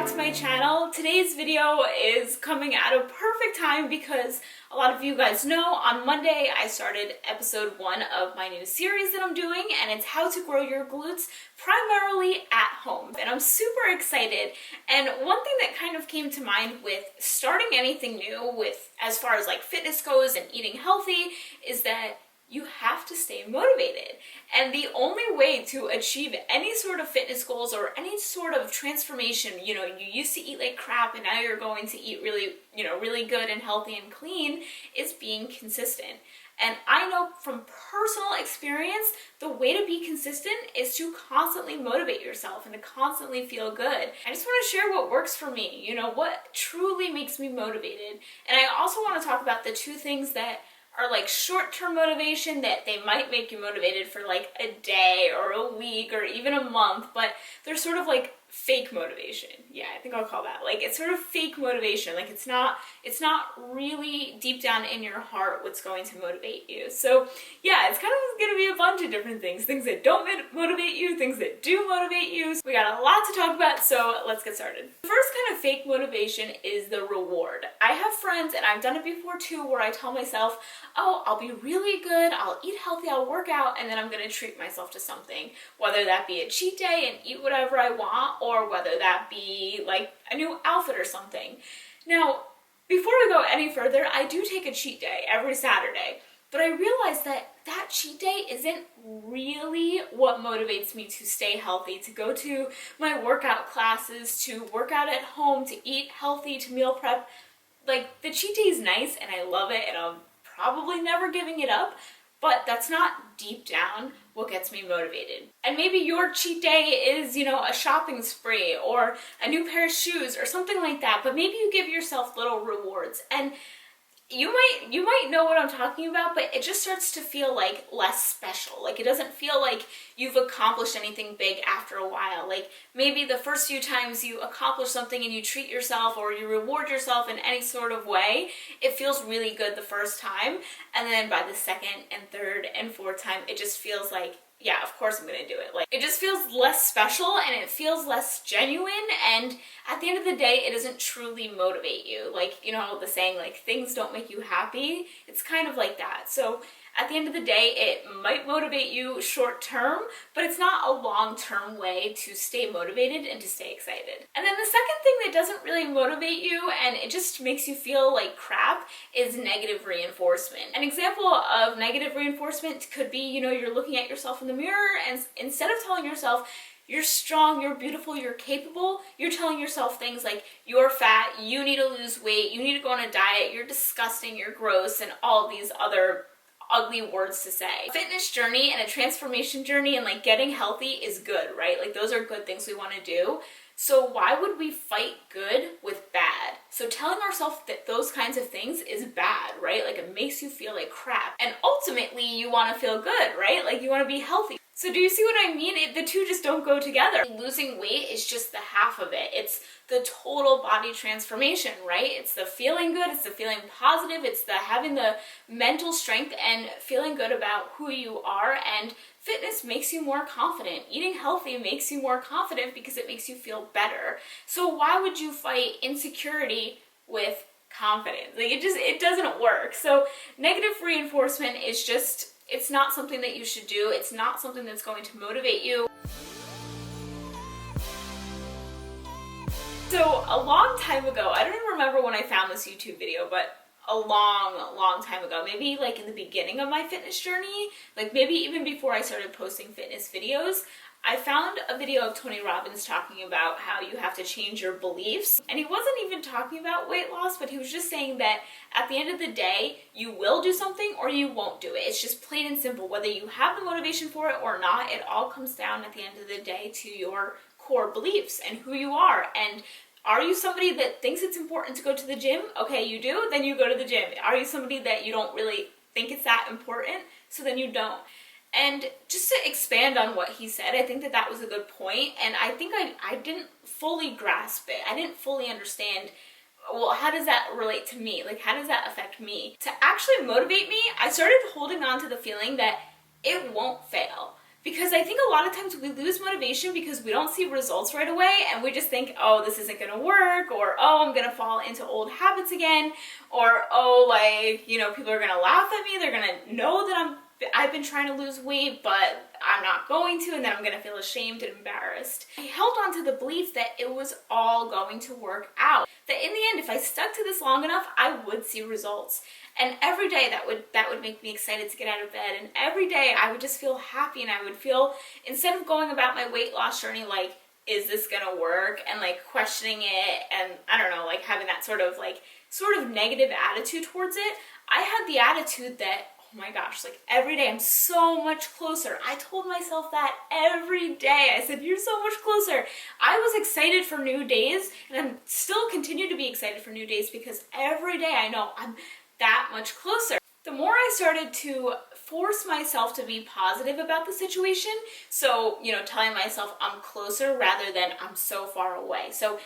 back to my channel. Today's video is coming at a perfect time because a lot of you guys know on Monday I started episode 1 of my new series that I'm doing, and it's how to grow your glutes primarily at home. And I'm super excited. And one thing that kind of came to mind with starting anything new with as far as like fitness goes and eating healthy is that you have to stay motivated. And the only way to achieve any sort of fitness goals or any sort of transformation, you used to eat like crap and now you're going to eat really, really good and healthy and clean, is being consistent. And I know from personal experience, the way to be consistent is to constantly motivate yourself and to constantly feel good. I just want to share what works for me, what truly makes me motivated. And I also want to talk about the two things that are like short-term motivation that they might make you motivated for like a day or a week or even a month, but they're sort of like fake motivation. Yeah, I think I'll call that. Like it's sort of fake motivation. Like it's not really deep down in your heart what's going to motivate you. So yeah, it's kind of going to be a bunch of different things. Things that don't motivate you, things that do motivate you. So we got a lot to talk about, so let's get started. The first kind of fake motivation is the reward. I have friends, and I've done it before too, where I tell myself, oh, I'll be really good, I'll eat healthy, I'll work out, and then I'm going to treat myself to something. Whether that be a cheat day and eat whatever I want, or whether that be like a new outfit or something. Now, before we go any further, I do take a cheat day every Saturday, but I realize that that cheat day isn't really what motivates me to stay healthy, to go to my workout classes, to work out at home, to eat healthy, to meal prep. Like, the cheat day is nice and I love it and I'm probably never giving it up, but that's not deep down what gets me motivated. And maybe your cheat day is, a shopping spree or a new pair of shoes or something like that, but maybe you give yourself little rewards. And you might know what I'm talking about, but it just starts to feel like less special. Like it doesn't feel like you've accomplished anything big after a while. Like maybe the first few times you accomplish something and you treat yourself or you reward yourself in any sort of way, it feels really good the first time. And then by the second and third and fourth time, it just feels like, yeah, of course I'm gonna do it. Like, it just feels less special and it feels less genuine, and at the end of the day, it doesn't truly motivate you. Like, the saying, like, things don't make you happy, it's kind of like that. So at the end of the day, it might motivate you short term, but it's not a long-term way to stay motivated and to stay excited. And then the second thing that doesn't really motivate you and it just makes you feel like crap is negative reinforcement. An example of negative reinforcement could be, you're looking at yourself in the mirror and instead of telling yourself, you're strong, you're beautiful, you're capable, you're telling yourself things like, you're fat, you need to lose weight, you need to go on a diet, you're disgusting, you're gross, and all these other ugly words to say. A fitness journey and a transformation journey and like getting healthy is good, right? Like those are good things we want to do. So why would we fight good with bad? So telling ourselves that those kinds of things is bad, right? Like it makes you feel like crap. And ultimately you want to feel good, right? Like you want to be healthy. So do you see what I mean? The two just don't go together. Losing weight is just the half of it. It's the total body transformation, right? It's the feeling good, it's the feeling positive, it's the having the mental strength and feeling good about who you are, and fitness makes you more confident. Eating healthy makes you more confident because it makes you feel better. So why would you fight insecurity with confidence? Like it doesn't work. So negative reinforcement is just, it's not something that you should do. It's not something that's going to motivate you. So a long time ago, I don't even remember when I found this YouTube video, but a long time ago, maybe like in the beginning of my fitness journey, like maybe even before I started posting fitness videos, I found a video of Tony Robbins talking about how you have to change your beliefs. And he wasn't even talking about weight loss, but he was just saying that at the end of the day, you will do something or you won't do it. It's just plain and simple. Whether you have the motivation for it or not, it all comes down at the end of the day to your core beliefs and who you are. And are you somebody that thinks it's important to go to the gym? Okay, you do, then you go to the gym. Are you somebody that you don't really think it's that important? So then you don't. And just to expand on what he said, I think that that was a good point, and I think I didn't fully grasp it. I didn't fully understand, well, how does that relate to me? Like, how does that affect me? To actually motivate me, I started holding on to the feeling that it won't fail. Because I think a lot of times we lose motivation because we don't see results right away and we just think, oh, this isn't gonna work, or oh, I'm gonna fall into old habits again, or oh, like, you know, people are gonna laugh at me, they're gonna know that I've been trying to lose weight, but I'm not going to, and then I'm gonna feel ashamed and embarrassed. I held on to the belief that it was all going to work out. That in the end, if I stuck to this long enough, I would see results. And every day that would make me excited to get out of bed. And every day I would just feel happy, and I would feel, instead of going about my weight loss journey like, is this gonna work? And like questioning it, and I don't know, like having that sort of negative attitude towards it, I had the attitude that, oh my gosh, like every day I'm so much closer. I told myself that every day. I said, you're so much closer. I was excited for new days, and I'm still continue to be excited for new days because every day I know I'm that much closer. The more I started to force myself to be positive about the situation, so, you know, telling myself I'm closer rather than I'm so far away. So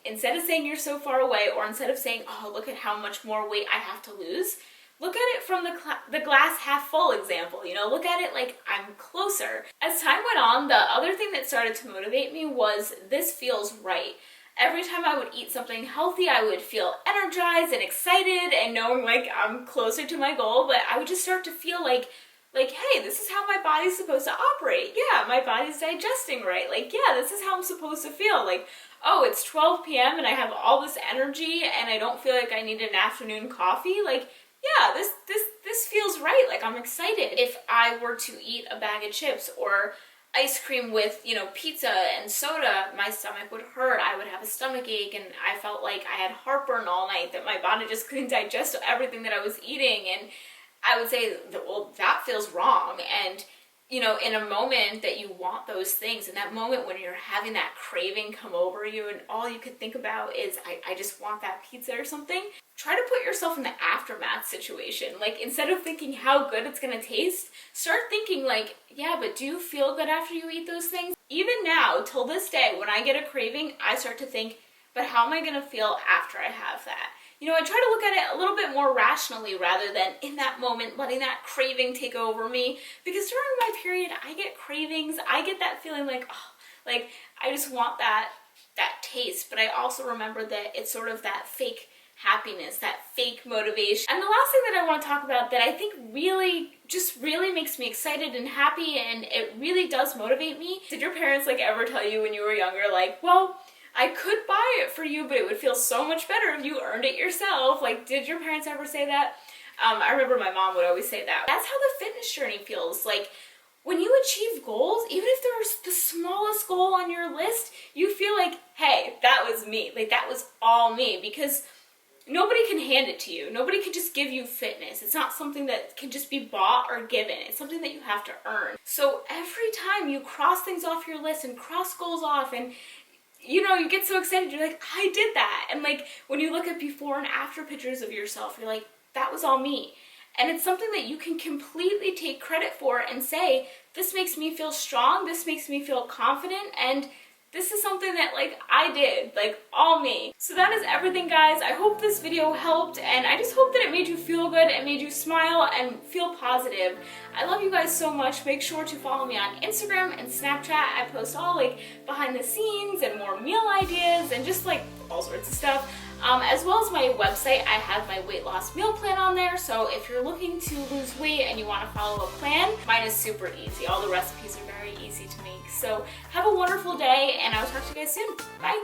instead of saying you're so far away, or instead of saying, oh, look at how much more weight I have to lose, look at it from the glass half full example, you know, look at it like I'm closer. As time went on, the other thing that started to motivate me was this feels right. Every time I would eat something healthy, I would feel energized and excited and knowing like I'm closer to my goal, but I would just start to feel like, hey, this is how my body's supposed to operate. Yeah, my body's digesting right. Like, yeah, this is how I'm supposed to feel. Like, oh, it's 12 p.m. and I have all this energy and I don't feel like I need an afternoon coffee. Like, yeah, this feels right. Like, I'm excited. If I were to eat a bag of chips or ice cream with, you know, pizza and soda, my stomach would hurt. I would have a stomach ache, and I felt like I had heartburn all night, that my body just couldn't digest everything that I was eating. And I would say, well, that feels wrong. And, you know, in a moment that you want those things, in that moment when you're having that craving come over you and all you could think about is, I just want that pizza or something, try to put yourself in the aftermath situation. Like, instead of thinking how good it's gonna taste, start thinking like, yeah, but do you feel good after you eat those things? Even now, till this day, when I get a craving, I start to think, but how am I gonna feel after I have that? You know, I try to look at it a little bit more rationally rather than in that moment letting that craving take over me. Because during my period, I get cravings. I get that feeling like, oh, like I just want that taste. But I also remember that it's sort of that fake happiness, that fake motivation. And the last thing that I want to talk about that I think really makes me excited and happy, and it really does motivate me. Did your parents like ever tell you when you were younger, like, well, I could buy it for you, but it would feel so much better if you earned it yourself? Like, did your parents ever say that? I remember my mom would always say that. That's how the fitness journey feels. Like, when you achieve goals, even if there's the smallest goal on your list, you feel like, hey, that was me. Like, that was all me. Because nobody can hand it to you. Nobody can just give you fitness. It's not something that can just be bought or given. It's something that you have to earn. So every time you cross things off your list and cross goals off, and you know, you get so excited, you're like, I did that. And like, when you look at before and after pictures of yourself, you're like, that was all me. And it's something that you can completely take credit for and say, this makes me feel strong, this makes me feel confident, and this is something that like I did, like all me. So that is everything, guys. I hope this video helped, and I just hope that it made you feel good and made you smile and feel positive. I love you guys so much. Make sure to follow me on Instagram and Snapchat. I post all like behind the scenes and more meal ideas and just like all sorts of stuff. As well as my website, I have my weight loss meal plan on there. So if you're looking to lose weight and you want to follow a plan, mine is super easy. All the recipes are very easy to make. So have a wonderful day, and I'll talk to you guys soon. Bye.